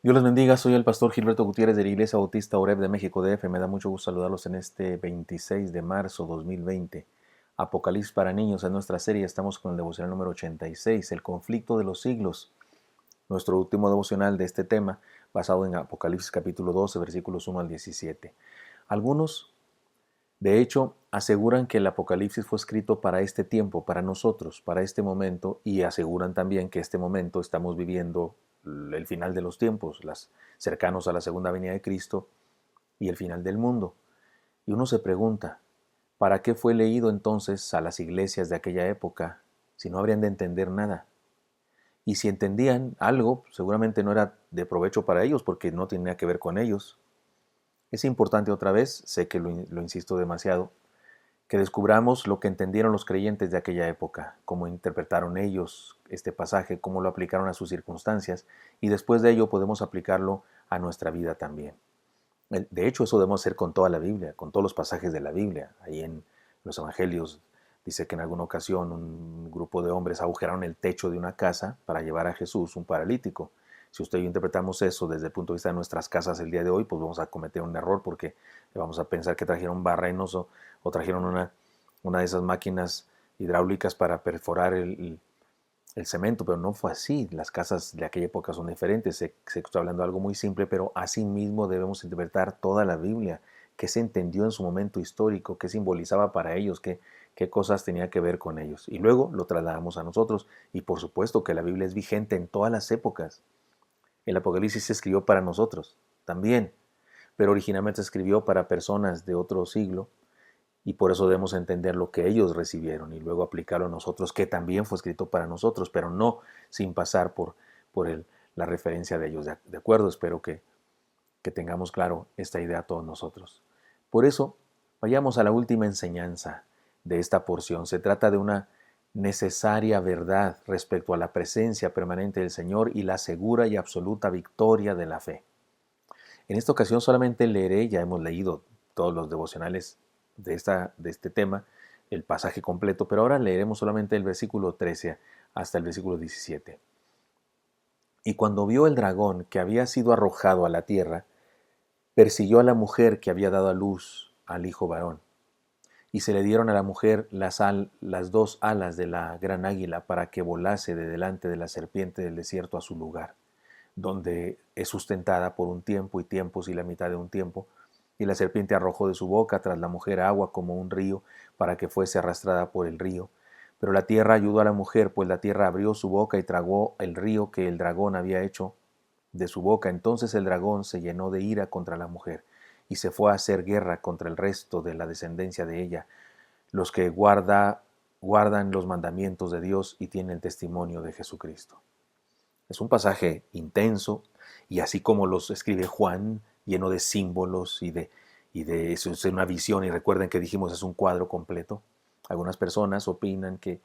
Dios les bendiga, soy el pastor Gilberto Gutiérrez de la Iglesia Bautista Oreb de México DF. Me da mucho gusto saludarlos en este 26 de marzo 2020. Apocalipsis para niños, en nuestra serie estamos con el devocional número 86, el conflicto de los siglos. Nuestro último devocional de este tema, basado en Apocalipsis capítulo 12, versículos 1 al 17. Algunos, de hecho, aseguran que el Apocalipsis fue escrito para este tiempo, para nosotros, para este momento, y aseguran también que este momento estamos viviendo el final de los tiempos, cercanos a la segunda venida de Cristo y el final del mundo. Y uno se pregunta, ¿para qué fue leído entonces a las iglesias de aquella época si no habrían de entender nada? Y si entendían algo, seguramente no era de provecho para ellos porque no tenía que ver con ellos. Es importante otra vez, sé que lo insisto demasiado, que descubramos lo que entendieron los creyentes de aquella época, cómo interpretaron ellos este pasaje, cómo lo aplicaron a sus circunstancias, y después de ello podemos aplicarlo a nuestra vida también. De hecho, eso debemos hacer con toda la Biblia, con todos los pasajes de la Biblia. Ahí en los Evangelios dice que en alguna ocasión un grupo de hombres agujeraron el techo de una casa para llevar a Jesús, un paralítico. Si usted y yo interpretamos eso desde el punto de vista de nuestras casas el día de hoy, pues vamos a cometer un error porque vamos a pensar que trajeron barrenos o trajeron una de esas máquinas hidráulicas para perforar el cemento, pero no fue así. Las casas de aquella época son diferentes. Sé que estoy hablando de algo muy simple, pero así mismo debemos interpretar toda la Biblia, qué se entendió en su momento histórico, qué simbolizaba para ellos, qué cosas tenía que ver con ellos. Y luego lo trasladamos a nosotros. Y por supuesto que la Biblia es vigente en todas las épocas. El Apocalipsis se escribió para nosotros también, pero originalmente se escribió para personas de otro siglo y por eso debemos entender lo que ellos recibieron y luego aplicarlo a nosotros, que también fue escrito para nosotros, pero no sin pasar por la referencia de ellos. De acuerdo, espero que tengamos claro esta idea todos nosotros. Por eso, vayamos a la última enseñanza de esta porción. Se trata de una necesaria verdad respecto a la presencia permanente del Señor y la segura y absoluta victoria de la fe. En esta ocasión solamente leeré, ya hemos leído todos los devocionales de este tema, el pasaje completo, pero ahora leeremos solamente el versículo 13 hasta el versículo 17. Y cuando vio el dragón que había sido arrojado a la tierra, persiguió a la mujer que había dado a luz al hijo varón. Y se le dieron a la mujer las dos alas de la gran águila para que volase de delante de la serpiente del desierto a su lugar, donde es sustentada por un tiempo y tiempos y la mitad de un tiempo. Y la serpiente arrojó de su boca tras la mujer agua como un río, para que fuese arrastrada por el río. Pero la tierra ayudó a la mujer, pues la tierra abrió su boca y tragó el río que el dragón había hecho de su boca. Entonces el dragón se llenó de ira contra la mujer, y se fue a hacer guerra contra el resto de la descendencia de ella, los que guardan los mandamientos de Dios y tienen el testimonio de Jesucristo. Es un pasaje intenso y así como los escribe Juan, lleno de símbolos y de eso es una visión, y recuerden que dijimos es un cuadro completo. Algunas personas opinan que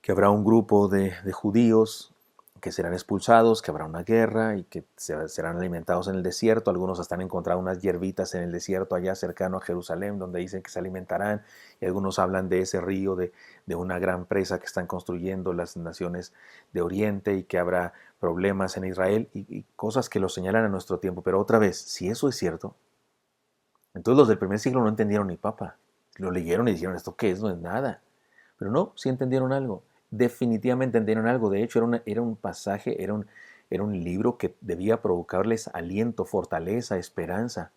habrá un grupo de judíos que serán expulsados, que habrá una guerra y que serán alimentados en el desierto. Algunos hasta han encontrado unas hierbitas en el desierto allá cercano a Jerusalén donde dicen que se alimentarán, y algunos hablan de ese río, de una gran presa que están construyendo las naciones de Oriente y que habrá problemas en Israel y cosas que lo señalan a nuestro tiempo. Pero otra vez, si eso es cierto, entonces los del primer siglo no entendieron ni papa. Lo leyeron y dijeron, ¿esto qué es? No es nada. Pero no, sí entendieron algo. Definitivamente entendieron algo. De hecho, era un pasaje, era un libro que debía provocarles aliento, fortaleza, esperanza.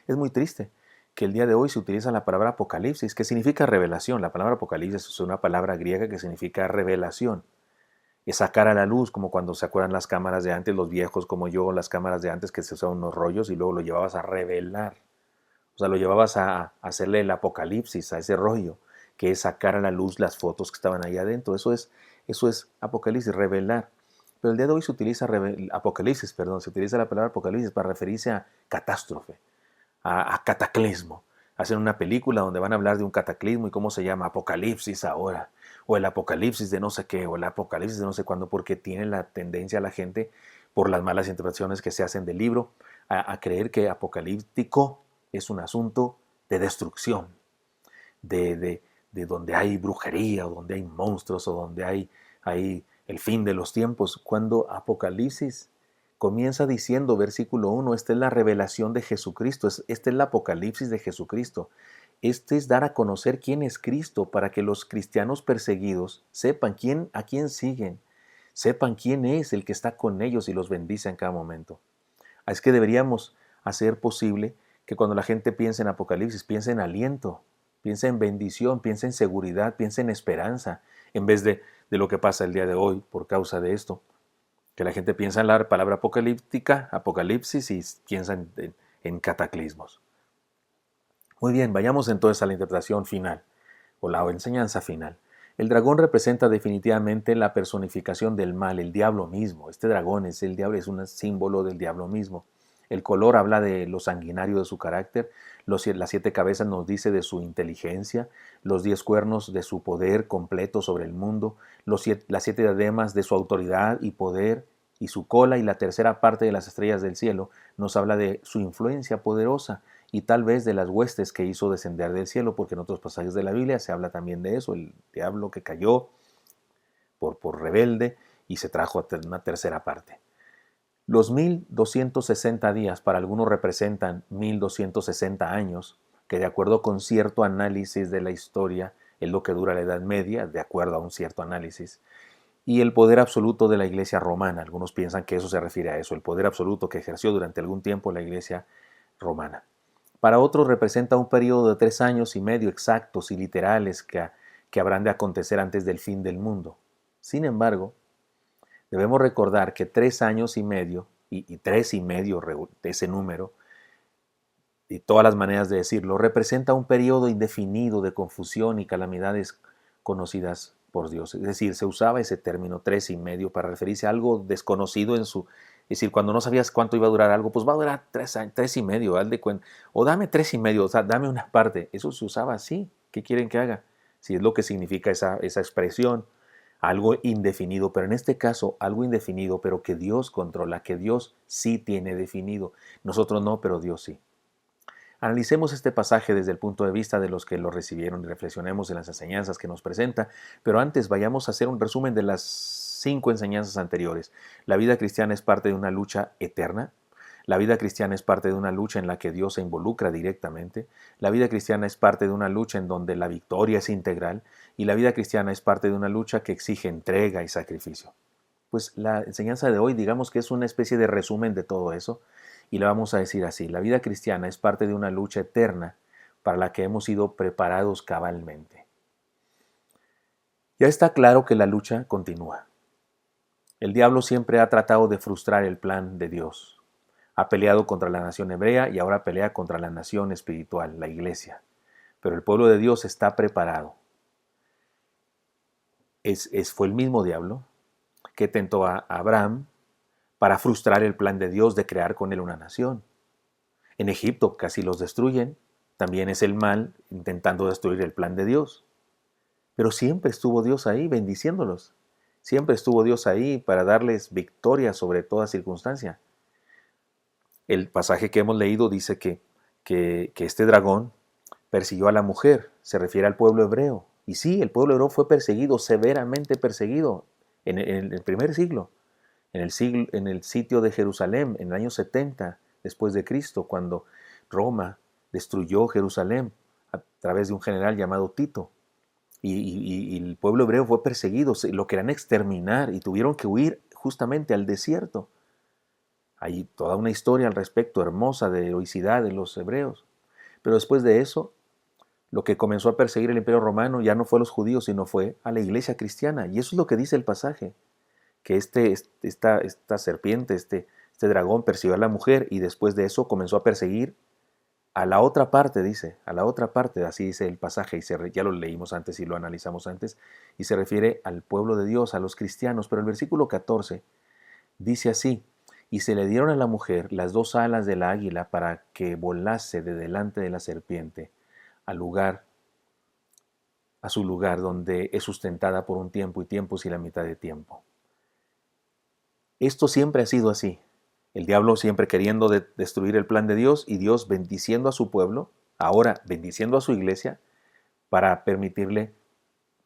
Es muy triste que el día de hoy se utiliza la palabra apocalipsis, que significa revelación. La palabra apocalipsis es una palabra griega que significa revelación. Es sacar a la luz, como cuando se acuerdan las cámaras de antes, los viejos como yo, las cámaras de antes que se usaban unos rollos y luego lo llevabas a revelar. O sea, lo llevabas a hacerle el apocalipsis a ese rollo, que es sacar a la luz las fotos que estaban ahí adentro. Eso es apocalipsis, revelar. Pero el día de hoy se utiliza apocalipsis, perdón, se utiliza la palabra apocalipsis para referirse a catástrofe, a cataclismo. Hacen una película donde van a hablar de un cataclismo y cómo se llama apocalipsis ahora, o el apocalipsis de no sé qué, o el apocalipsis de no sé cuándo, porque tiene la tendencia a la gente, por las malas interpretaciones que se hacen del libro, a creer que apocalíptico es un asunto de destrucción, de donde hay brujería, o donde hay monstruos, o donde hay el fin de los tiempos, cuando Apocalipsis Comienza diciendo, versículo 1, esta es la revelación de Jesucristo, esta es la apocalipsis de Jesucristo. Este es dar a conocer quién es Cristo para que los cristianos perseguidos sepan a quién siguen, sepan quién es el que está con ellos y los bendice en cada momento. Es que deberíamos hacer posible que cuando la gente piense en Apocalipsis, piense en aliento, piense en bendición, piense en seguridad, piense en esperanza, en vez de lo que pasa el día de hoy por causa de esto. Que la gente piensa en la palabra apocalíptica, apocalipsis, y piensa en cataclismos. Muy bien, vayamos entonces a la interpretación final, o la enseñanza final. El dragón representa definitivamente la personificación del mal, el diablo mismo. Este dragón es el diablo, es un símbolo del diablo mismo. El color habla de lo sanguinario de su carácter, las 7 cabezas nos dice de su inteligencia, los 10 cuernos de su poder completo sobre el mundo, las 7 diademas de su autoridad y poder, y su cola y la tercera parte de las estrellas del cielo nos habla de su influencia poderosa y tal vez de las huestes que hizo descender del cielo, porque en otros pasajes de la Biblia se habla también de eso, el diablo que cayó por rebelde y se trajo a una tercera parte. Los 1260 días para algunos representan 1260 años, que de acuerdo con cierto análisis de la historia es lo que dura la Edad Media, de acuerdo a un cierto análisis, y el poder absoluto de la Iglesia romana. Algunos piensan que eso se refiere a eso, el poder absoluto que ejerció durante algún tiempo la Iglesia romana. Para otros representa un periodo de 3 años y medio exactos y literales que habrán de acontecer antes del fin del mundo. Sin embargo, debemos recordar que 3 años y medio, y 3 y medio, ese número, y todas las maneras de decirlo, representa un periodo indefinido de confusión y calamidades conocidas por Dios. Es decir, se usaba ese término 3 y medio para referirse a algo desconocido en su... Es decir, cuando no sabías cuánto iba a durar algo, pues va a durar 3 y medio, haz de cuenta. O dame 3 y medio, o sea, dame una parte. Eso se usaba así. ¿Qué quieren que haga? Si es lo que significa esa expresión. Algo indefinido, pero en este caso algo indefinido, pero que Dios controla, que Dios sí tiene definido. Nosotros no, pero Dios sí. Analicemos este pasaje desde el punto de vista de los que lo recibieron y reflexionemos en las enseñanzas que nos presenta, pero antes vayamos a hacer un resumen de las 5 enseñanzas anteriores. La vida cristiana es parte de una lucha eterna. La vida cristiana es parte de una lucha en la que Dios se involucra directamente. La vida cristiana es parte de una lucha en donde la victoria es integral. Y la vida cristiana es parte de una lucha que exige entrega y sacrificio. Pues la enseñanza de hoy, digamos que es una especie de resumen de todo eso. Y le vamos a decir así: la vida cristiana es parte de una lucha eterna para la que hemos sido preparados cabalmente. Ya está claro que la lucha continúa. El diablo siempre ha tratado de frustrar el plan de Dios. Ha peleado contra la nación hebrea y ahora pelea contra la nación espiritual, la iglesia. Pero el pueblo de Dios está preparado. Fue el mismo diablo que tentó a Abraham para frustrar el plan de Dios de crear con él una nación. En Egipto casi los destruyen. También es el mal intentando destruir el plan de Dios. Pero siempre estuvo Dios ahí bendiciéndolos. Siempre estuvo Dios ahí para darles victoria sobre toda circunstancia. El pasaje que hemos leído dice que este dragón persiguió a la mujer, se refiere al pueblo hebreo. Y sí, el pueblo hebreo fue perseguido, severamente perseguido en el primer siglo. En el sitio de Jerusalén, en el año 70 después de Cristo, cuando Roma destruyó Jerusalén a través de un general llamado Tito. Y el pueblo hebreo fue perseguido, lo querían exterminar y tuvieron que huir justamente al desierto. Hay toda una historia al respecto hermosa de heroicidad de los hebreos. Pero después de eso, lo que comenzó a perseguir el imperio romano ya no fue a los judíos, sino fue a la iglesia cristiana. Y eso es lo que dice el pasaje, que esta serpiente, este dragón persiguió a la mujer y después de eso comenzó a perseguir a la otra parte, dice, a la otra parte, así dice el pasaje, y ya lo leímos antes y lo analizamos antes, y se refiere al pueblo de Dios, a los cristianos. Pero el versículo 14 dice así: y se le dieron a la mujer las 2 alas del águila para que volase de delante de la serpiente a su lugar donde es sustentada por un tiempo y tiempos y la mitad de tiempo. Esto siempre ha sido así. El diablo siempre queriendo destruir el plan de Dios y Dios bendiciendo a su pueblo, ahora bendiciendo a su iglesia para permitirle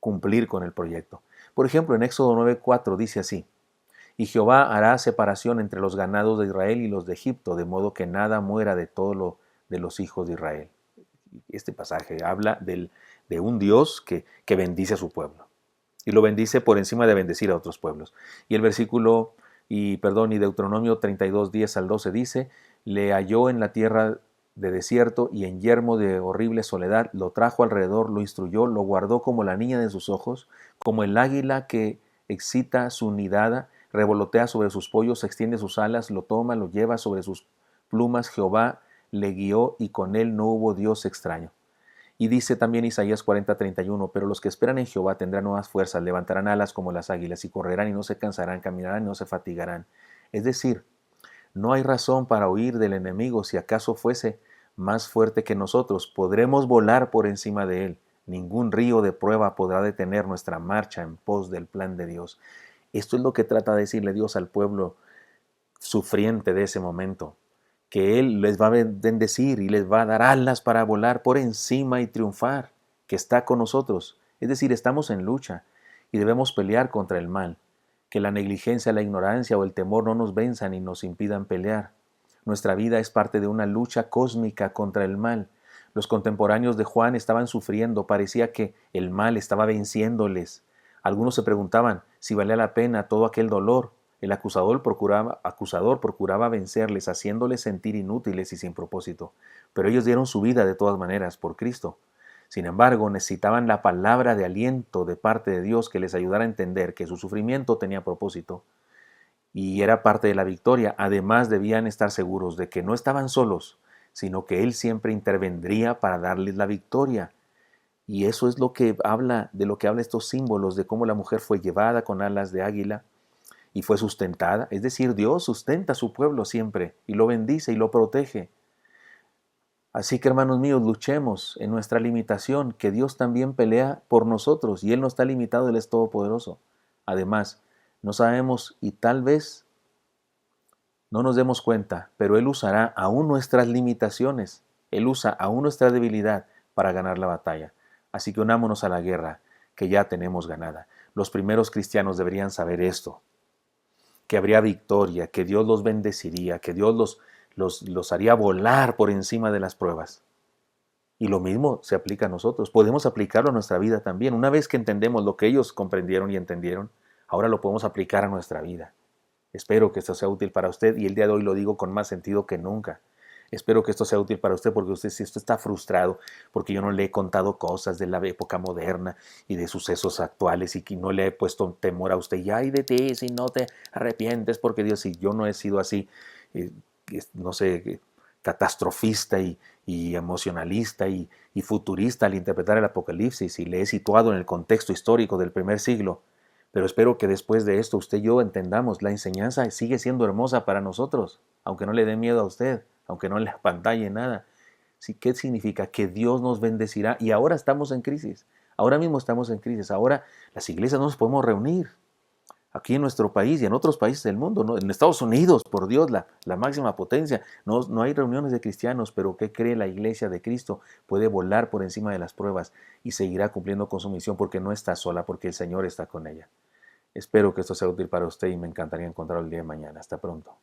cumplir con el proyecto. Por ejemplo, en Éxodo 9:4 dice así: Y Jehová hará separación entre los ganados de Israel y los de Egipto, de modo que nada muera de todo lo de los hijos de Israel. Este pasaje habla de un Dios que bendice a su pueblo. Y lo bendice por encima de bendecir a otros pueblos. Y el versículo, y Deuteronomio 32, 10 al 12 dice, le halló en la tierra de desierto y en yermo de horrible soledad, lo trajo alrededor, lo instruyó, lo guardó como la niña de sus ojos, como el águila que excita su nidada, revolotea sobre sus pollos, extiende sus alas, lo toma, lo lleva sobre sus plumas, Jehová le guió y con él no hubo Dios extraño. Y dice también Isaías 40:31, pero los que esperan en Jehová tendrán nuevas fuerzas, levantarán alas como las águilas y correrán y no se cansarán, caminarán y no se fatigarán. Es decir, no hay razón para huir del enemigo. Si acaso fuese más fuerte que nosotros, podremos volar por encima de él. Ningún río de prueba podrá detener nuestra marcha en pos del plan de Dios. Esto es lo que trata de decirle Dios al pueblo sufriente de ese momento, que Él les va a bendecir y les va a dar alas para volar por encima y triunfar, que está con nosotros. Es decir, estamos en lucha y debemos pelear contra el mal. Que la negligencia, la ignorancia o el temor no nos venzan y nos impidan pelear. Nuestra vida es parte de una lucha cósmica contra el mal. Los contemporáneos de Juan estaban sufriendo, parecía que el mal estaba venciéndoles. Algunos se preguntaban si valía la pena todo aquel dolor. El acusador procuraba vencerles, haciéndoles sentir inútiles y sin propósito. Pero ellos dieron su vida de todas maneras por Cristo. Sin embargo, necesitaban la palabra de aliento de parte de Dios que les ayudara a entender que su sufrimiento tenía propósito y era parte de la victoria. Además, debían estar seguros de que no estaban solos, sino que Él siempre intervendría para darles la victoria. Y eso es lo que habla, de lo que habla estos símbolos, de cómo la mujer fue llevada con alas de águila y fue sustentada. Es decir, Dios sustenta a su pueblo siempre y lo bendice y lo protege. Así que, hermanos míos, luchemos en nuestra limitación, que Dios también pelea por nosotros y Él no está limitado, Él es todopoderoso. Además, no sabemos y tal vez no nos demos cuenta, pero Él usará aún nuestras limitaciones, Él usa aún nuestra debilidad para ganar la batalla. Así que unámonos a la guerra que ya tenemos ganada. Los primeros cristianos deberían saber esto, que habría victoria, que Dios los bendeciría, que Dios los haría volar por encima de las pruebas. Y lo mismo se aplica a nosotros. Podemos aplicarlo a nuestra vida también. Una vez que entendemos lo que ellos comprendieron y entendieron, ahora lo podemos aplicar a nuestra vida. Espero que esto sea útil para usted y el día de hoy lo digo con más sentido que nunca. Espero que esto sea útil para usted porque usted si esto está frustrado, porque yo no le he contado cosas de la época moderna y de sucesos actuales y que no le he puesto temor a usted. Y ay de ti si no te arrepientes porque Dios, si yo no he sido así, no sé, catastrofista y emocionalista y futurista al interpretar el Apocalipsis y le he situado en el contexto histórico del primer siglo. Pero espero que después de esto usted y yo entendamos, la enseñanza sigue siendo hermosa para nosotros, aunque no le dé miedo a usted, aunque no le apantalle nada. ¿Sí? ¿Qué significa? Que Dios nos bendecirá y ahora estamos en crisis. Ahora mismo estamos en crisis. Ahora las iglesias no nos podemos reunir. Aquí en nuestro país y en otros países del mundo, ¿no? En Estados Unidos, por Dios, la máxima potencia, no hay reuniones de cristianos, pero ¿qué cree la iglesia de Cristo? Puede volar por encima de las pruebas y seguirá cumpliendo con su misión porque no está sola, porque el Señor está con ella. Espero que esto sea útil para usted y me encantaría encontrarlo el día de mañana. Hasta pronto.